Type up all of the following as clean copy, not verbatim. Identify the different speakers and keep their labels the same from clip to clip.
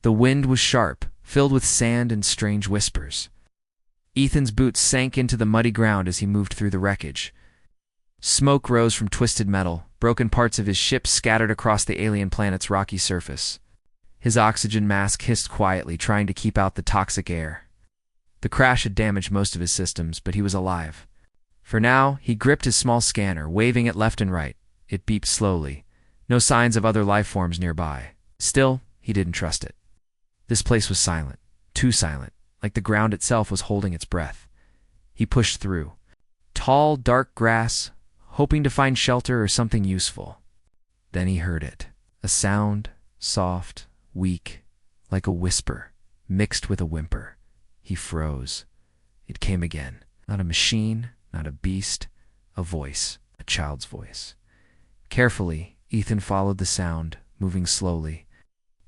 Speaker 1: The wind was sharp, filled with sand and strange whispers. Ethan's boots sank into the muddy ground as he moved through the wreckage. Smoke rose from twisted metal, broken parts of his ship scattered across the alien planet's rocky surface. His oxygen mask hissed quietly, trying to keep out the toxic air. The crash had damaged most of his systems, but he was alive. For now, he gripped his small scanner, waving it left and right. It beeped slowly. No signs of other life forms nearby. Still, he didn't trust it. This place was silent, too silent, like the ground itself was holding its breath. He pushed through. Tall, dark grass, hoping to find shelter or something useful. Then he heard it. A sound, soft, weak, like a whisper, mixed with a whimper. He froze. It came again. Not a machine, not a beast, a voice, a child's voice. Carefully, Ethan followed the sound, moving slowly.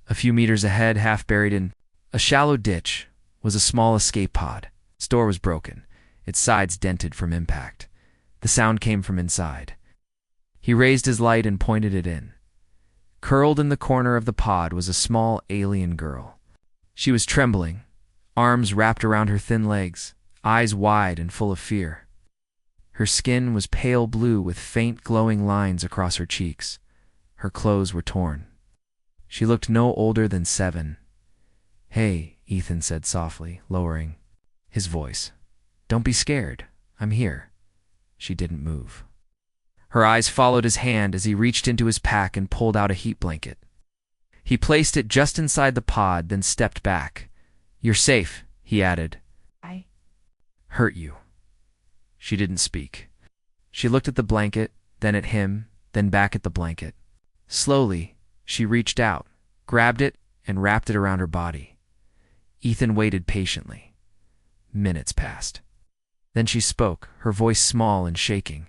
Speaker 1: A few meters ahead, half buried in a shallow ditch, was a small escape pod. Its door was broken, its sides dented from impact. The sound came from inside. He raised his light and pointed it in. Curled in the corner of the pod was a small alien girl. She was trembling, arms wrapped around her thin legs, eyes wide and full of fear. Her skin was pale blue with faint glowing lines across her cheeks. Her clothes were torn. She looked no older than 7. "Hey," Ethan said softly, lowering his voice. "Don't be scared. I'm here." She didn't move. Her eyes followed his hand as he reached into his pack and pulled out a heat blanket. He placed it just inside the pod, then stepped back. "You're safe," he added. "I hurt you." She didn't speak. She looked at the blanket, then at him, then back at the blanket. Slowly, she reached out, grabbed it, and wrapped it around her body. Ethan waited patiently. Minutes passed. Then she spoke, her voice small and shaking.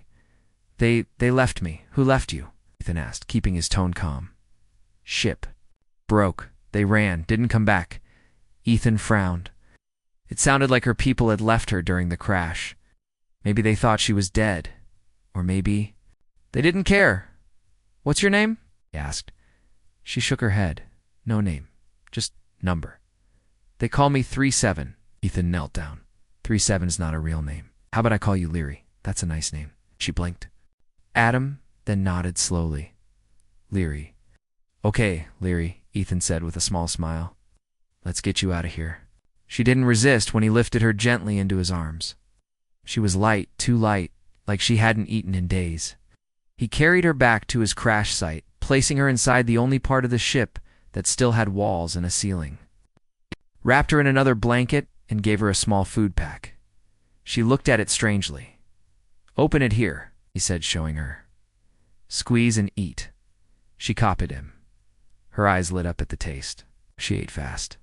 Speaker 1: They left me. Who left you?" Ethan asked, keeping his tone calm. "Ship. Broke. They ran, didn't come back." Ethan frowned. It sounded like her people had left her during the crash. Maybe they thought she was dead. Or maybe they didn't care. "What's your name?" he asked. She shook her head. "No name. Just number." "They call me 37. Ethan knelt down. 37's not a real name. "How about I call you Leary? That's a nice name." She blinked. Adam then nodded slowly. "Leary." "Okay, Leary," Ethan said with a small smile. "Let's get you out of here." She didn't resist when he lifted her gently into his arms. She was light, too light, like she hadn't eaten in days. He carried her back to his crash site, placing her inside the only part of the ship that still had walls and a ceiling. Wrapped her in another blanket and gave her a small food pack. She looked at it strangely. "Open it here," he said, showing her. "Squeeze and eat." She copied him. Her eyes lit up at the taste. She ate fast.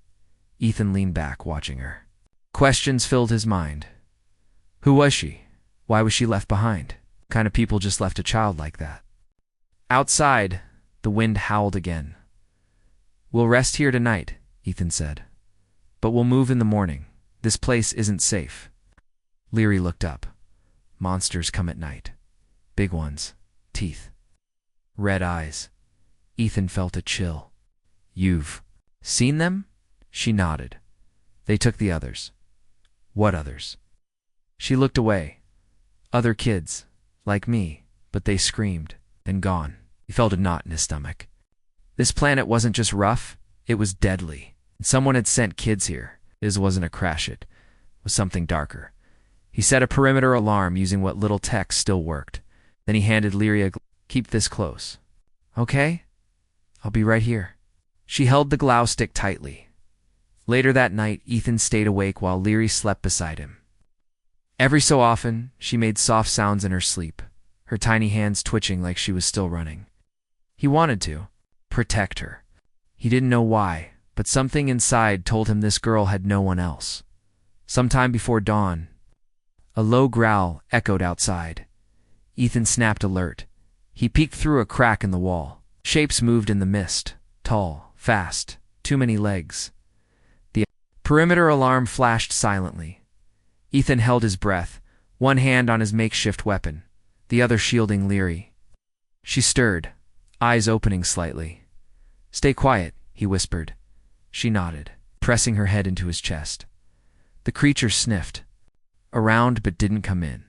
Speaker 1: Ethan leaned back, watching her. Questions filled his mind. Who was she? Why was she left behind? What kind of people just left a child like that? Outside, the wind howled again. "We'll rest here tonight," Ethan said. "But we'll move in the morning. This place isn't safe." Leary looked up. Monsters come at night. Big ones. Teeth. Red eyes. Ethan felt a chill. "You've seen them?" She nodded. "They took the others." "What others?" She looked away. "Other kids. Like me. But they screamed. Then gone." He felt a knot in his stomach. This planet wasn't just rough. It was deadly. Someone had sent kids here. This wasn't a crash. It was something darker. He set a perimeter alarm using what little tech still worked. Then he handed Leary a "Keep this close." "Okay? I'll be right here." She held the glow stick tightly. Later that night, Ethan stayed awake while Leary slept beside him. Every so often, she made soft sounds in her sleep, her tiny hands twitching like she was still running. He wanted to protect her. He didn't know why, but something inside told him this girl had no one else. Sometime before dawn, a low growl echoed outside. Ethan snapped alert. He peeked through a crack in the wall. Shapes moved in the mist, tall, fast, too many legs. The perimeter alarm flashed silently. Ethan held his breath, one hand on his makeshift weapon, the other shielding Leary. She stirred, eyes opening slightly. "Stay quiet," he whispered. She nodded, pressing her head into his chest. The creature sniffed around but didn't come in.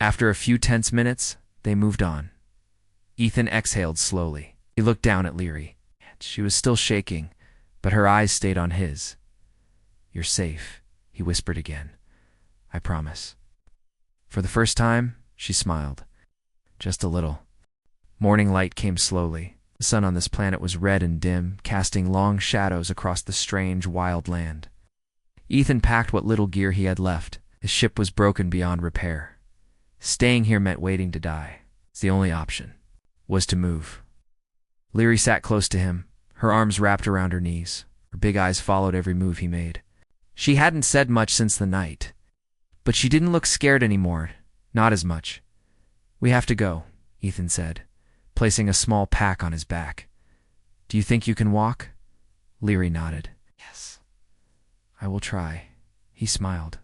Speaker 1: After a few tense minutes, they moved on. Ethan exhaled slowly. He looked down at Leary. She was still shaking, but her eyes stayed on his. "You're safe," he whispered again. "I promise." For the first time, she smiled. Just a little. Morning light came slowly. The sun on this planet was red and dim, casting long shadows across the strange, wild land. Ethan packed what little gear he had left. His ship was broken beyond repair. Staying here meant waiting to die. It's the only option. Was to move. Leary sat close to him, her arms wrapped around her knees. Her big eyes followed every move he made. She hadn't said much since the night, but she didn't look scared anymore, not as much. "We have to go," Ethan said, placing a small pack on his back. "Do you think you can walk?" Leary nodded. "Yes. I will try." He smiled.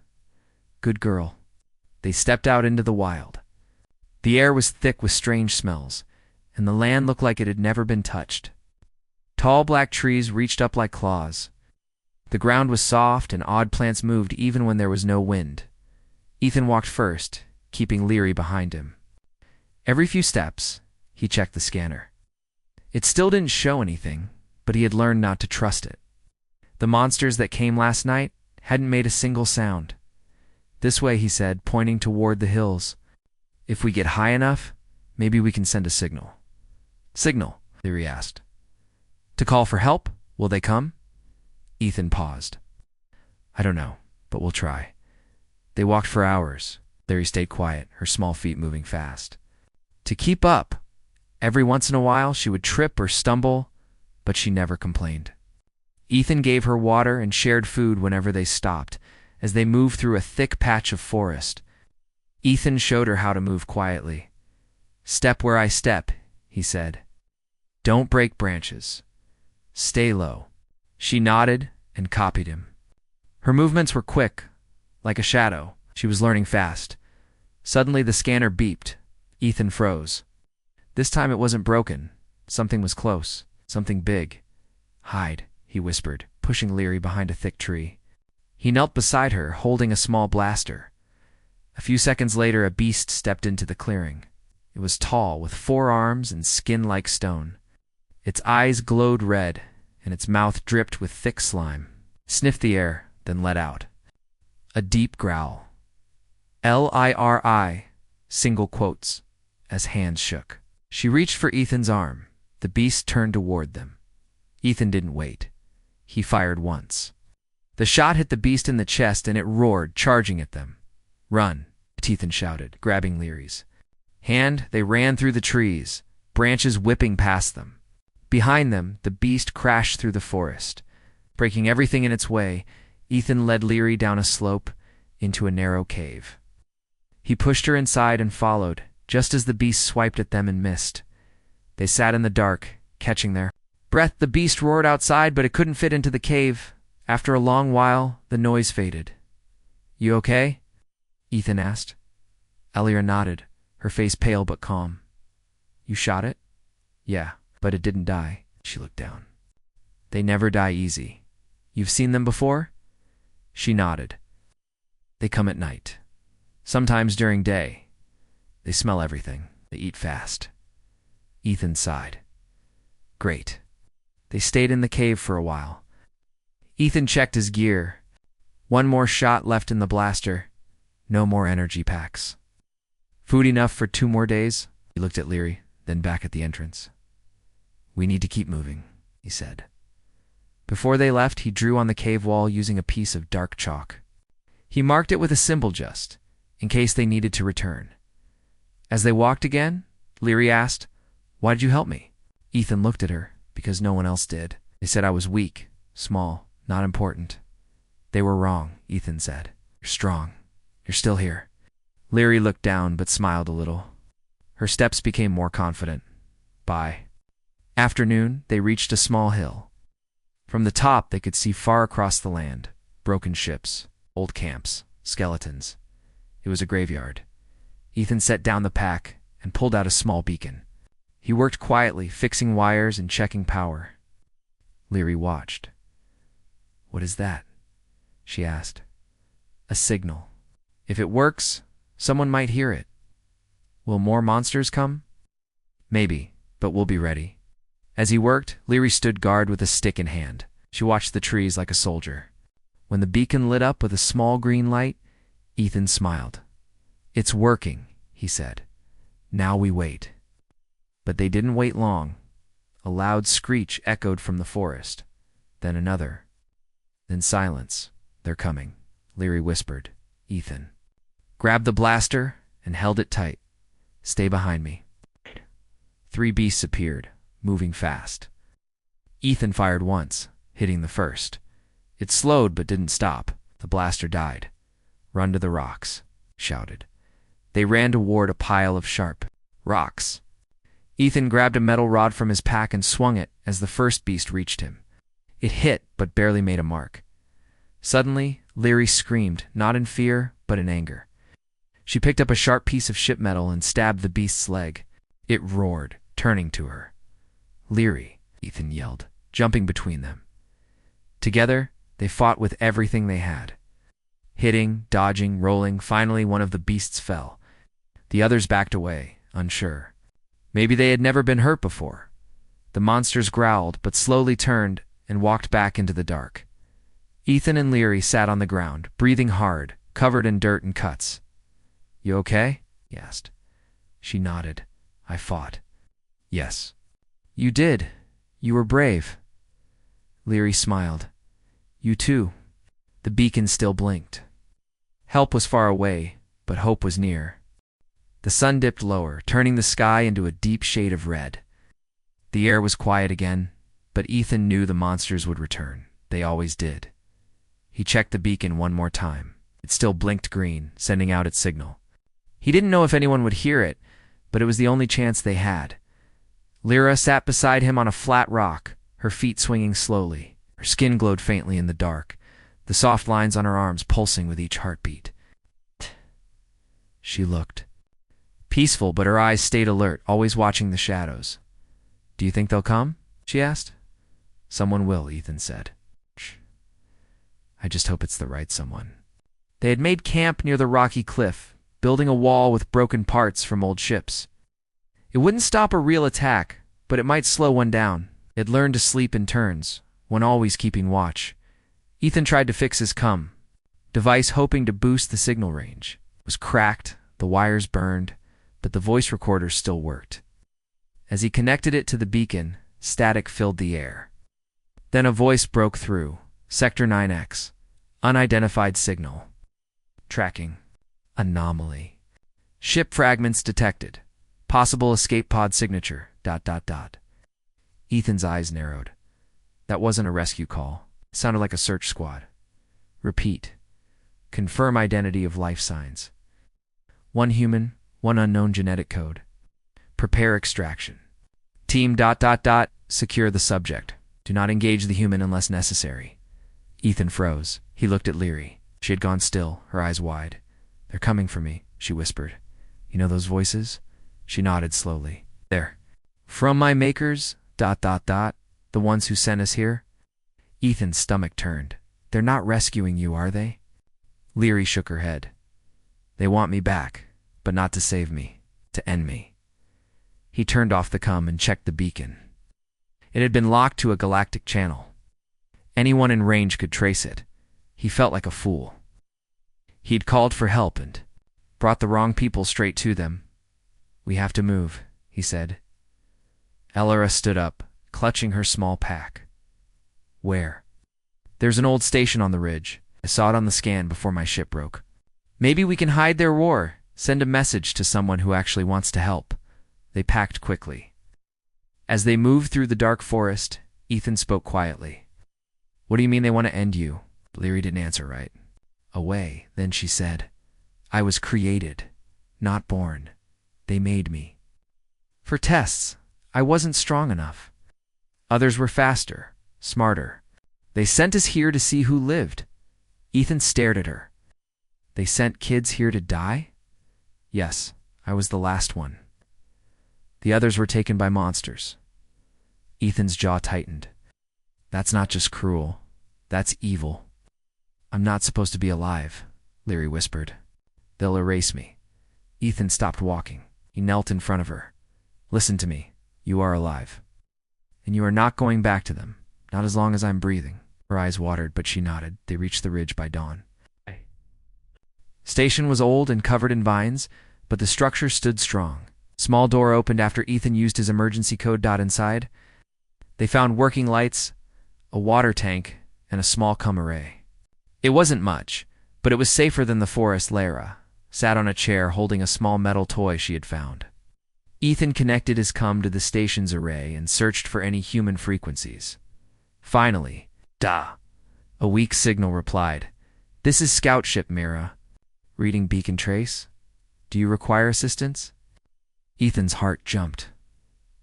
Speaker 1: "Good girl." They stepped out into the wild. The air was thick with strange smells, and the land looked like it had never been touched. Tall black trees reached up like claws. The ground was soft, and odd plants moved even when there was no wind. Ethan walked first, keeping Leary behind him. Every few steps, he checked the scanner. It still didn't show anything, but he had learned not to trust it. The monsters that came last night hadn't made a single sound. "This way," he said, pointing toward the hills. "If we get high enough, maybe we can send a signal." "Signal?" Leary asked. "To call for help? Will they come?" Ethan paused. "I don't know, but we'll try." They walked for hours. Leary stayed quiet, her small feet moving fast. To keep up, every once in a while she would trip or stumble, but she never complained. Ethan gave her water and shared food whenever they stopped, as they moved through a thick patch of forest. Ethan showed her how to move quietly. "Step where I step," he said. "Don't break branches. Stay low." She nodded and copied him. Her movements were quick, like a shadow. She was learning fast. Suddenly the scanner beeped. Ethan froze. This time it wasn't broken. Something was close. Something big. "Hide," he whispered, pushing Leary behind a thick tree. He knelt beside her, holding a small blaster. A few seconds later, a beast stepped into the clearing. It was tall, with 4 arms and skin like stone. Its eyes glowed red, and its mouth dripped with thick slime. It sniffed the air, then let out a deep growl. "Liri," single quotes, as hands shook. She reached for Ethan's arm. The beast turned toward them. Ethan didn't wait. He fired once. The shot hit the beast in the chest, and it roared, charging at them. "Run," Ethan shouted, grabbing Leary's hand. They ran through the trees, branches whipping past them. Behind them, the beast crashed through the forest. Breaking everything in its way, Ethan led Leary down a slope into a narrow cave. He pushed her inside and followed, just as the beast swiped at them and missed. They sat in the dark, catching their breath. The beast roared outside, but it couldn't fit into the cave. After a long while, the noise faded. "You okay?" Ethan asked. Elira nodded, her face pale but calm. "You shot it?" "Yeah, but it didn't die." She looked down. "They never die easy. You've seen them before?" She nodded. "They come at night. Sometimes during day. They smell everything. They eat fast." Ethan sighed. "Great." They stayed in the cave for a while. Ethan checked his gear. One more shot left in the blaster. No more energy packs. "Food enough for 2 more days?" He looked at Leary, then back at the entrance. "We need to keep moving," he said. Before they left, he drew on the cave wall using a piece of dark chalk. He marked it with a symbol just, in case they needed to return. As they walked again, Leary asked, "Why did you help me?" Ethan looked at her, because no one else did. "They said I was weak, small, not important." "They were wrong," Ethan said. "You're strong. You're still here." Leary looked down but smiled a little. Her steps became more confident. By afternoon, they reached a small hill. From the top, they could see far across the land, broken ships, old camps, skeletons. It was a graveyard. Ethan set down the pack and pulled out a small beacon. He worked quietly, fixing wires and checking power. Leary watched. "What is that?" she asked. "A signal. If it works, someone might hear it. Will more monsters come?" "Maybe, but we'll be ready." As he worked, Leary stood guard with a stick in hand. She watched the trees like a soldier. When the beacon lit up with a small green light, Ethan smiled. "It's working," he said. "Now we wait." But they didn't wait long. A loud screech echoed from the forest. Then another. Then silence. "They're coming," Leary whispered. "Ethan grabbed the blaster and held it tight. Stay behind me." 3 beasts appeared, moving fast. Ethan fired once, hitting the first. It slowed but didn't stop. The blaster died. "Run to the rocks," shouted. They ran toward a pile of sharp rocks. Ethan grabbed a metal rod from his pack and swung it as the first beast reached him. It hit but barely made a mark. Suddenly, Leary screamed, not in fear, but in anger. She picked up a sharp piece of ship metal and stabbed the beast's leg. It roared, turning to her. "Leary," Ethan yelled, jumping between them. Together, they fought with everything they had. Hitting, dodging, rolling, finally one of the beasts fell. The others backed away, unsure. Maybe they had never been hurt before. The monsters growled, but slowly turned and walked back into the dark. Ethan and Leary sat on the ground, breathing hard, covered in dirt and cuts. "You okay?" he asked. She nodded. "I fought." "Yes." "You did. You were brave." Leary smiled. "You too." The beacon still blinked. Help was far away, but hope was near. The sun dipped lower, turning the sky into a deep shade of red. The air was quiet again, but Ethan knew the monsters would return. They always did. He checked the beacon one more time. It still blinked green, sending out its signal. He didn't know if anyone would hear it, but it was the only chance they had. Lyra sat beside him on a flat rock, her feet swinging slowly. Her skin glowed faintly in the dark, the soft lines on her arms pulsing with each heartbeat. She looked peaceful, but her eyes stayed alert, always watching the shadows. "Do you think they'll come?" she asked. "Someone will," Ethan said. "I just hope it's the right someone." They had made camp near the rocky cliff, building a wall with broken parts from old ships. It wouldn't stop a real attack, but it might slow one down. It learned to sleep in turns, one always keeping watch. Ethan tried to fix his device, hoping to boost the signal range. It was cracked, the wires burned, but the voice recorder still worked. As he connected it to the beacon, static filled the air. Then a voice broke through. "Sector 9X. Unidentified signal. Tracking. Anomaly. Ship fragments detected. Possible escape pod signature. ... Ethan's eyes narrowed. That wasn't a rescue call. It sounded like a search squad. Repeat. Confirm identity of life signs. 1 human, 1 unknown genetic code. Prepare extraction. Team ... Secure the subject. Do not engage the human unless necessary." Ethan froze. He looked at Leary. She had gone still, her eyes wide. "They're coming for me," she whispered. "You know those voices?" She nodded slowly. "There. From my makers ... The ones who sent us here." Ethan's stomach turned. "They're not rescuing you, are they?" Leary shook her head. "They want me back, but not to save me, to end me." He turned off the and checked the beacon. It had been locked to a galactic channel. Anyone in range could trace it. He felt like a fool. He'd called for help and brought the wrong people straight to them. "We have to move," he said. Elora stood up, clutching her small pack. "Where?" "There's an old station on the ridge. I saw it on the scan before my ship broke. Maybe we can hide their war, send a message to someone who actually wants to help." They packed quickly. As they moved through the dark forest, Ethan spoke quietly. "What do you mean they want to end you?" Leary didn't answer right. Away, then she said, "I was created, not born. They made me. For tests, I wasn't strong enough. Others were faster, smarter. They sent us here to see who lived." Ethan stared at her. "They sent kids here to die?" "Yes, I was the last one. The others were taken by monsters." Ethan's jaw tightened. "That's not just cruel. That's evil. I'm not supposed to be alive, Leary whispered. They'll erase me. Ethan stopped walking. He knelt in front of her. Listen to me. You are alive. And you are not going back to them. Not as long as I'm breathing. Her eyes watered, but she nodded. They reached the ridge by dawn. Station was old and covered in vines, but the structure stood strong. Small door opened after Ethan used his emergency code. Inside, they found working lights, a water tank, and a small cum array. It wasn't much, but it was safer than the forest. Lara sat on a chair holding a small metal toy she had found. Ethan connected his cum to the station's array and searched for any human frequencies. Finally, a weak signal replied. This is Scout Ship Mira. Reading beacon trace. Do you require assistance? Ethan's heart jumped.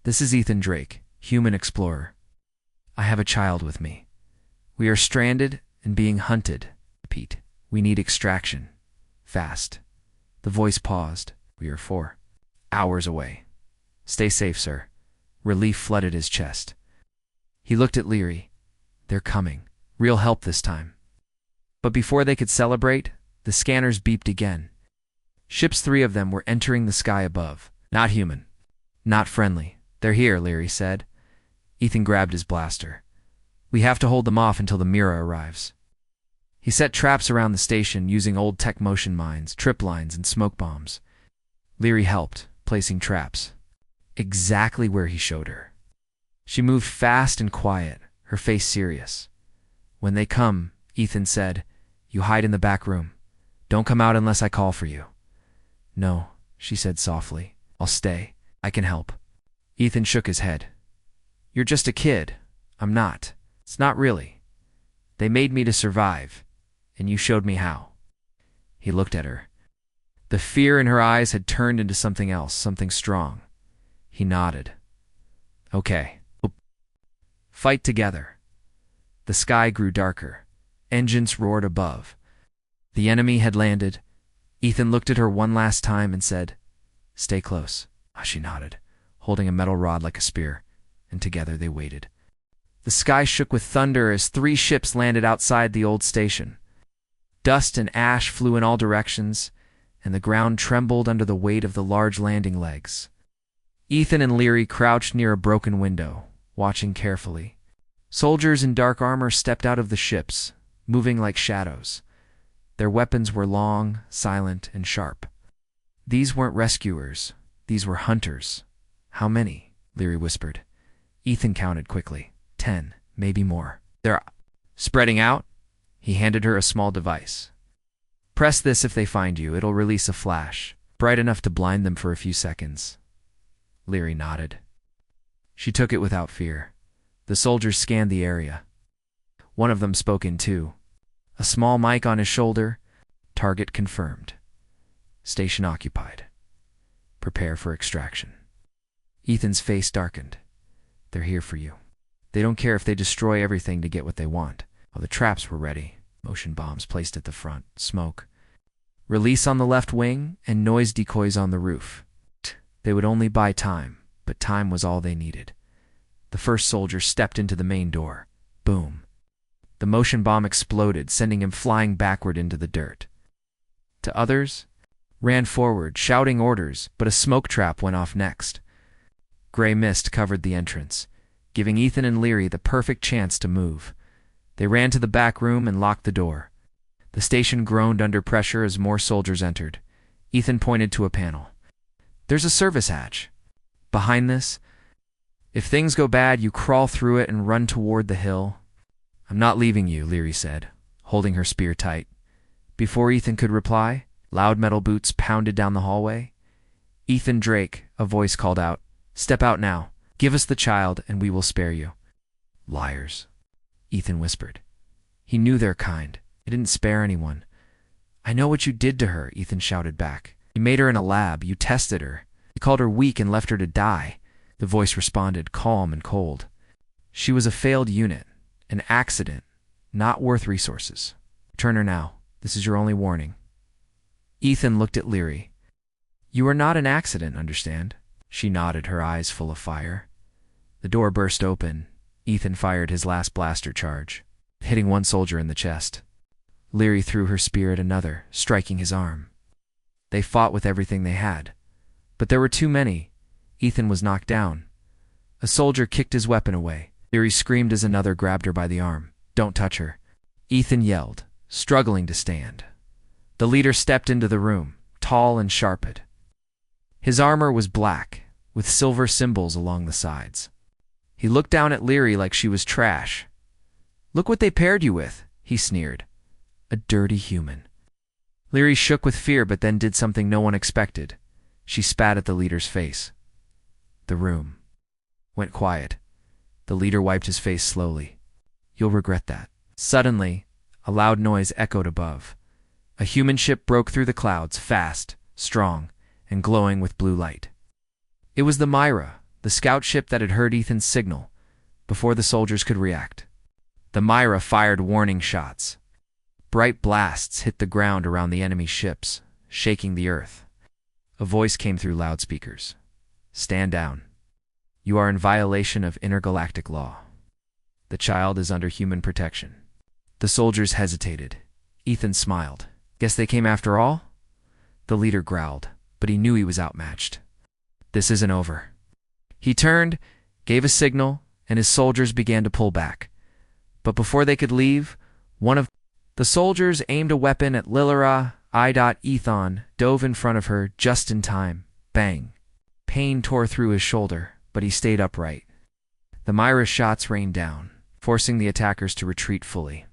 Speaker 1: This is Ethan Drake, human explorer. I have a child with me. We are stranded and being hunted. Repeat. We need extraction. Fast. The voice paused. We are 4 hours away. Stay safe, sir. Relief flooded his chest. He looked at Leary. They're coming. Real help this time. But before they could celebrate, the scanners beeped again. Ships, 3 of them, were entering the sky above. Not human. Not friendly. They're here, Leary said. Ethan grabbed his blaster. We have to hold them off until the Mira arrives. He set traps around the station using old tech motion mines, trip lines, and smoke bombs. Leary helped, placing traps. Exactly where he showed her. She moved fast and quiet, her face serious. When they come, Ethan said, you hide in the back room. Don't come out unless I call for you. No, she said softly. I'll stay. I can help. Ethan shook his head. You're just a kid. I'm not. It's not really. They made me to survive, and you showed me how. He looked at her. The fear in her eyes had turned into something else, something strong. He nodded. Okay. Fight together. The sky grew darker. Engines roared above. The enemy had landed. Ethan looked at her one last time and said, Stay close. She nodded, holding a metal rod like a spear, and together they waited. The sky shook with thunder as 3 ships landed outside the old station. Dust and ash flew in all directions, and the ground trembled under the weight of the large landing legs. Ethan and Leary crouched near a broken window, watching carefully. Soldiers in dark armor stepped out of the ships, moving like shadows. Their weapons were long, silent, and sharp. These weren't rescuers. These were hunters. How many? Leary whispered. Ethan counted quickly. 10, maybe more. They're spreading out. He handed her a small device. Press this if they find you. It'll release a flash, bright enough to blind them for a few seconds. Leary nodded. She took it without fear. The soldiers scanned the area. One of them spoke in 2. A small mic on his shoulder. Target confirmed. Station occupied. Prepare for extraction. Ethan's face darkened. They're here for you. They don't care if they destroy everything to get what they want. Oh, the traps were ready. Motion bombs placed at the front. Smoke. Release on the left wing and noise decoys on the roof. They would only buy time, but time was all they needed. The first soldier stepped into the main door. Boom. The motion bomb exploded, sending him flying backward into the dirt. To others, ran forward, shouting orders, but a smoke trap went off next. Gray mist covered the entrance, giving Ethan and Leary the perfect chance to move. They ran to the back room and locked the door. The station groaned under pressure as more soldiers entered. Ethan pointed to a panel. There's a service hatch. Behind this, if things go bad, you crawl through it and run toward the hill. I'm not leaving you, Leary said, holding her spear tight. Before Ethan could reply, loud metal boots pounded down the hallway. Ethan Drake, a voice called out. Step out now. Give us the child, and we will spare you. Liars, Ethan whispered. He knew their kind. They didn't spare anyone. I know what you did to her, Ethan shouted back. You made her in a lab. You tested her. You called her weak and left her to die. The voice responded, calm and cold. She was a failed unit, an accident, not worth resources. Return her now. This is your only warning. Ethan looked at Leary. You are not an accident, understand? She nodded, her eyes full of fire. The door burst open. Ethan fired his last blaster charge. hitting one soldier in the chest. Leary threw her spear at another, striking his arm. They fought with everything they had. But there were too many. Ethan was knocked down. A soldier kicked his weapon away. Leary screamed as another grabbed her by the arm. "Don't touch her." Ethan yelled, struggling to stand. The leader stepped into the room, tall and sharpened. His armor was black, with silver symbols along the sides. He looked down at Leary like she was trash. "Look what they paired you with," he sneered. "A dirty human." Leary shook with fear but then did something no one expected. She spat at the leader's face. The room went quiet. The leader wiped his face slowly. "You'll regret that." Suddenly, a loud noise echoed above. A human ship broke through the clouds, fast, strong, and glowing with blue light. It was the Myra, the scout ship that had heard Ethan's signal, before the soldiers could react. The Myra fired warning shots. Bright blasts hit the ground around the enemy ships, shaking the earth. A voice came through loudspeakers. "Stand down. You are in violation of intergalactic law. The child is under human protection." The soldiers hesitated. Ethan smiled. "Guess they came after all?" The leader growled, but he knew he was outmatched. "This isn't over." He turned, gave a signal, and his soldiers began to pull back. But before they could leave, one of the soldiers aimed a weapon at Lilira. Ethan dove in front of her just in time. Bang! Pain tore through his shoulder, but he stayed upright. The Myra's shots rained down, forcing the attackers to retreat fully.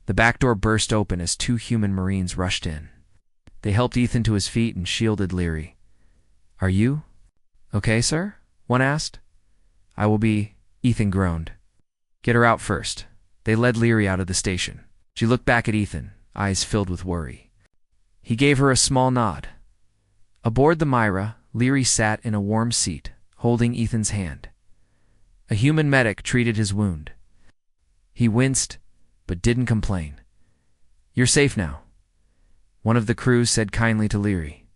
Speaker 1: The back door burst open as two human Marines rushed in. They helped Ethan to his feet and shielded Leary. "Are you okay, sir?" one asked. "I will be," Ethan groaned. "Get her out first." They led Leary out of the station. She looked back at Ethan, eyes filled with worry. He gave her a small nod. Aboard the Myra, Leary sat in a warm seat, holding Ethan's hand. A human medic treated his wound. He winced, but didn't complain. "You're safe now," one of the crew said kindly to Leary.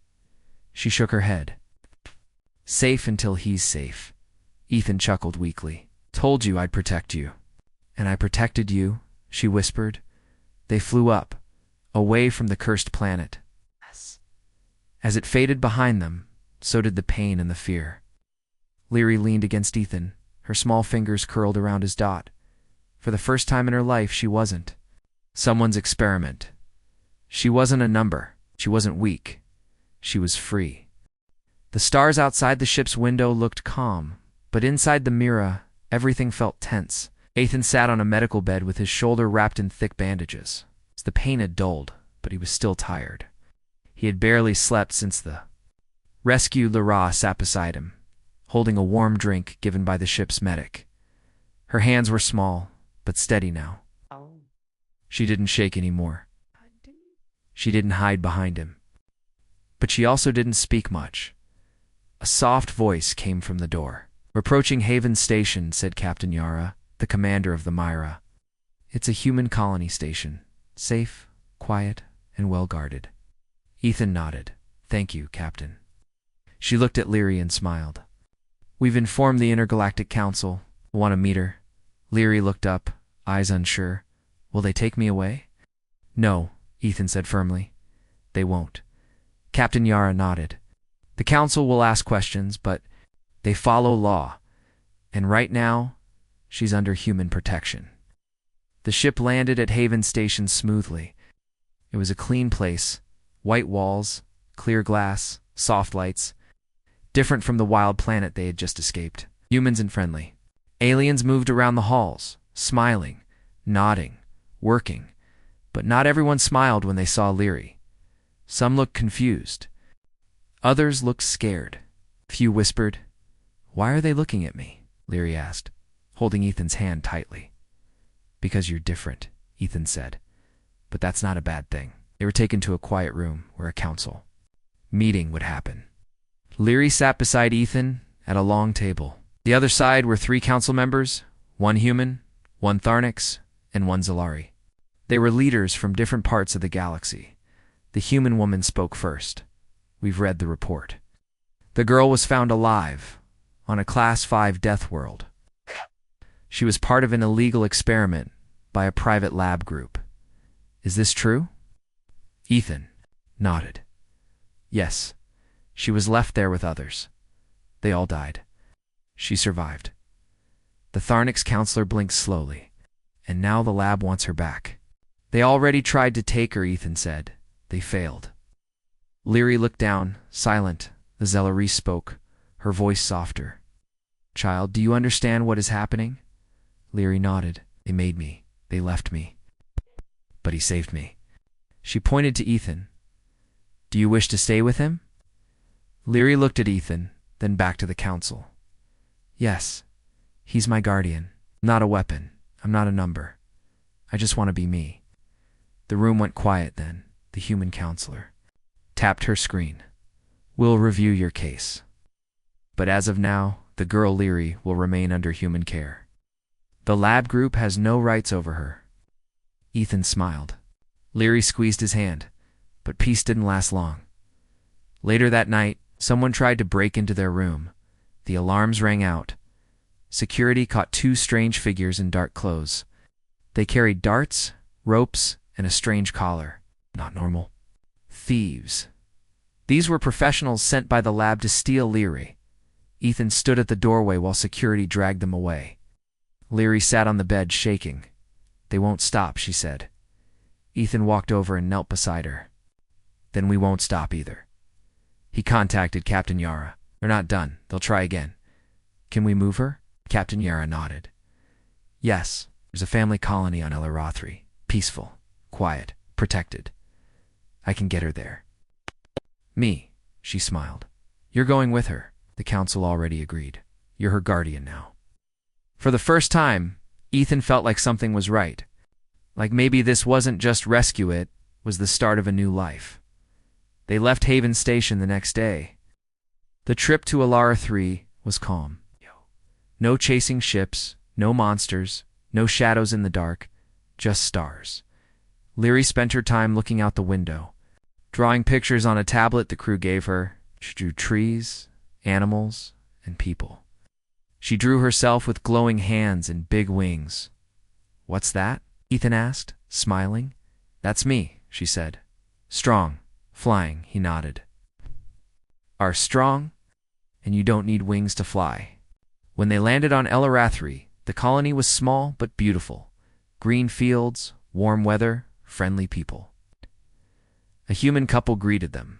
Speaker 1: She shook her head. "Safe until he's safe." Ethan chuckled weakly. "Told you I'd protect you." "And I protected you," she whispered. They flew up, away from the cursed planet. As it faded behind them, so did the pain and the fear. Leary leaned against Ethan, her small fingers curled around his dot. For the first time in her life, she wasn't someone's experiment. She wasn't a number. She wasn't weak. She was free. The stars outside the ship's window looked calm, but inside the Myra, everything felt tense. Ethan sat on a medical bed with his shoulder wrapped in thick bandages. The pain had dulled, but he was still tired. He had barely slept since the rescue. Lara sat beside him, holding a warm drink given by the ship's medic. Her hands were small, but steady now. She didn't shake anymore. She didn't hide behind him. But she also didn't speak much. A soft voice came from the door. "We're approaching Haven Station," said Captain Yara, the commander of the Myra. "It's a human colony station, safe, quiet, and well guarded." Ethan nodded. "Thank you, Captain." She looked at Leary and smiled. "We've informed the Intergalactic Council. Want to meet her?" Leary looked up, eyes unsure. "Will they take me away?" "No," Ethan said firmly. "They won't." Captain Yara nodded. "The Council will ask questions, but they follow law. And right now, she's under human protection." The ship landed at Haven Station smoothly. It was a clean place, white walls, clear glass, soft lights, different from the wild planet they had just escaped. Humans and friendly. Aliens moved around the halls, smiling, nodding, working, but not everyone smiled when they saw Leary. Some looked confused. Others looked scared. Few whispered. "Why are they looking at me?" Leary asked, holding Ethan's hand tightly. "Because you're different," Ethan said. "But that's not a bad thing." They were taken to a quiet room where a council meeting would happen. Leary sat beside Ethan at a long table. The other side were 3 council members, 1 human, 1 Tharnix, and 1 Zalari. They were leaders from different parts of the galaxy. The human woman spoke first. "We've read the report. The girl was found alive on a Class 5 death world. She was part of an illegal experiment by a private lab group. Is this true? Ethan nodded. Yes, she was left there with others. They all died. She survived. The Tharnix counselor blinked slowly, and now the lab wants her back. They already tried to take her, Ethan said. They failed. Leary looked down, silent. The Zellery spoke, her voice softer. Child, do you understand what is happening? Leary nodded. They made me. They left me. But he saved me. She pointed to Ethan. Do you wish to stay with him? Leary looked at Ethan, then back to the council. Yes. He's my guardian. I'm not a weapon. I'm not a number. I just want to be me. The room went quiet then. The human counselor tapped her screen. We'll review your case. But as of now, the girl Leary will remain under human care. The lab group has no rights over her. Ethan smiled. Leary squeezed his hand, but peace didn't last long. Later that night, someone tried to break into their room. The alarms rang out. Security caught two strange figures in dark clothes. They carried darts, ropes, and a strange collar. Not normal. Thieves. These were professionals sent by the lab to steal Leary. Ethan stood at the doorway while security dragged them away. Leary sat on the bed, shaking. They won't stop, she said. Ethan walked over and knelt beside her. Then we won't stop either. He contacted Captain Yara. They're not done. They'll try again. Can we move her? Captain Yara nodded. Yes, there's a family colony on Elarathri. Peaceful, quiet, protected. I can get her there. Me, she smiled. You're going with her. The council already agreed. You're her guardian now. For the first time, Ethan felt like something was right. Like maybe this wasn't just rescue, it was the start of a new life. They left Haven Station the next day. The trip to Alara 3 was calm. No chasing ships, no monsters, no shadows in the dark, just stars. Leary spent her time looking out the window, drawing pictures on a tablet the crew gave her. She drew trees, animals, and people. She drew herself with glowing hands and big wings. What's that? Ethan asked, smiling. That's me, she said. Strong, flying, he nodded. Are strong? And you don't need wings to fly. When they landed on Elarathri, the colony was small but beautiful. Green fields, warm weather, friendly people. A human couple greeted them.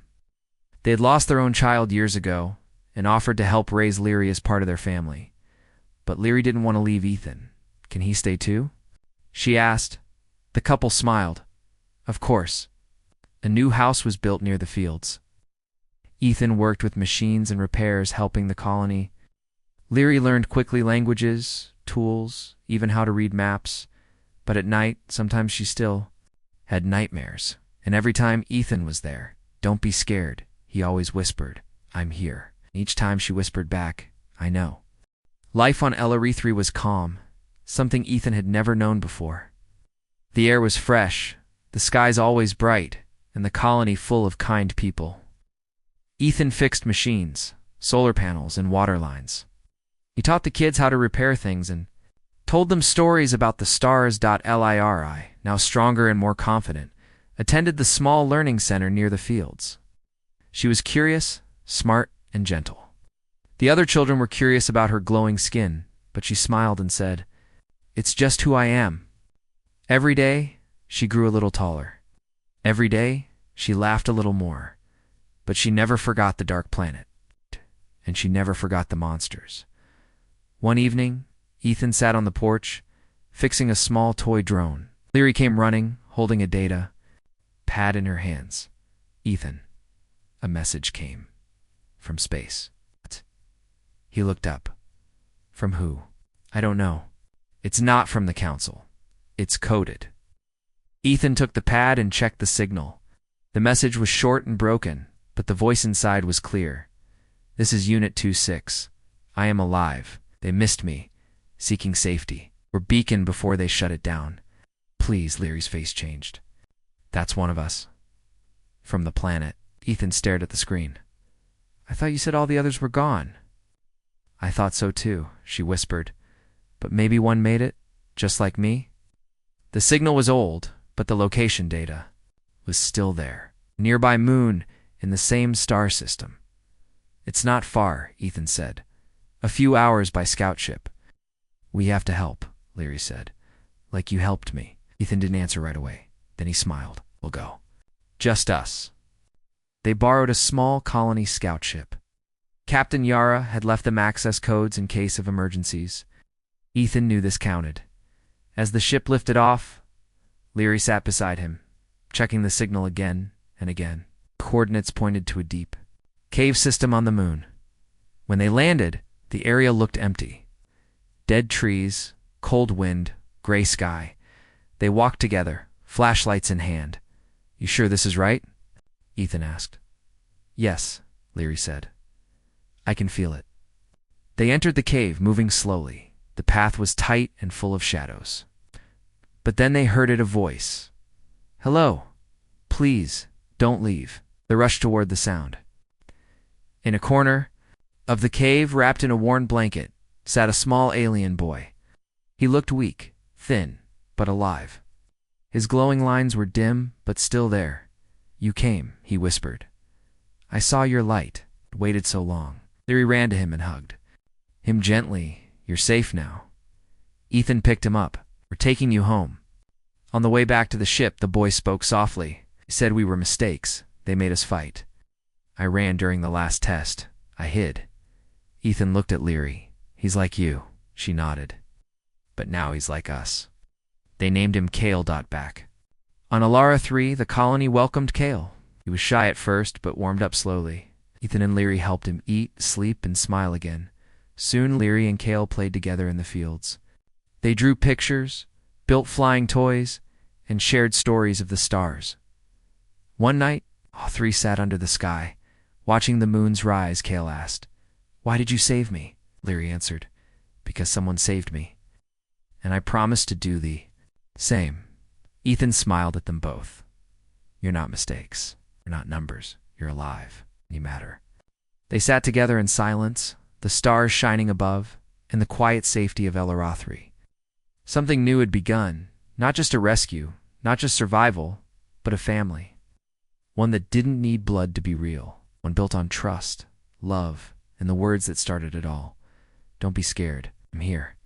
Speaker 1: They had lost their own child years ago and offered to help raise Leary as part of their family. But Leary didn't want to leave Ethan. Can he stay too? She asked. The couple smiled. Of course. A new house was built near the fields. Ethan worked with machines and repairs, helping the colony. Leary learned quickly languages, tools, even how to read maps. But at night, sometimes she still had nightmares. And every time Ethan was there, don't be scared, he always whispered, I'm here. Each time she whispered back, I know. Life on Elarathri was calm, something Ethan had never known before. The air was fresh, the skies always bright, and the colony full of kind people. Ethan fixed machines, solar panels, and water lines. He taught the kids how to repair things and told them stories about the stars. Liri, now stronger and more confident, attended the small learning center near the fields. She was curious, smart, and gentle. The other children were curious about her glowing skin, but she smiled and said, It's just who I am. Every day, she grew a little taller. Every day, she laughed a little more. But she never forgot the dark planet. And she never forgot the monsters. One evening, Ethan sat on the porch, fixing a small toy drone. Leary came running, holding a data pad in her hands. Ethan. A message came. From space. What? He looked up. From who? I don't know. It's not from the council. It's coded. Ethan took the pad and checked the signal. The message was short and broken, but the voice inside was clear. This is Unit 26. I am alive. They missed me, seeking safety. We're beacon before they shut it down. Please, Leary's face changed. That's one of us. From the planet. Ethan stared at the screen. I thought you said all the others were gone. I thought so too, she whispered. But maybe one made it, just like me? The signal was old, but the location data was still there. Nearby moon in the same star system. It's not far, Ethan said. A few hours by scout ship. We have to help, Leary said. Like you helped me. Ethan didn't answer right away. Then he smiled. We'll go. Just us. They borrowed a small colony scout ship. Captain Yara had left them access codes in case of emergencies. Ethan knew this counted. As the ship lifted off, Leary sat beside him, checking the signal again and again. Coordinates pointed to a deep cave system on the moon. When they landed, the area looked empty. Dead trees, cold wind, gray sky. They walked together, flashlights in hand. You sure this is right? Ethan asked. Yes, Leary said. I can feel it. They entered the cave, moving slowly. The path was tight and full of shadows. But then they heard a voice. Hello. Please, don't leave. They rushed toward the sound. In a corner of the cave, wrapped in a worn blanket, sat a small alien boy. He looked weak, thin, but alive. His glowing lines were dim, but still there. You came, he whispered. I saw your light. It waited so long. Leary ran to him and hugged him gently. You're safe now. Ethan picked him up. We're taking you home. On the way back to the ship, the boy spoke softly. He said we were mistakes. They made us fight. I ran during the last test. I hid. Ethan looked at Leary. He's like you. She nodded. But now he's like us. They named him Kale. Back. On Alara 3, the colony welcomed Kale. He was shy at first, but warmed up slowly. Ethan and Leary helped him eat, sleep, and smile again. Soon Leary and Kale played together in the fields. They drew pictures, built flying toys, and shared stories of the stars. One night, all three sat under the sky, watching the moon's rise. Kale asked, Why did you save me? Leary answered, Because someone saved me. And I promised to do the same. Ethan smiled at them both. You're not mistakes. You're not numbers. You're alive. You matter. They sat together in silence, the stars shining above, and the quiet safety of Elarathri. Something new had begun, not just a rescue, not just survival, but a family. One that didn't need blood to be real, one built on trust, love, and the words that started it all. Don't be scared. I'm here.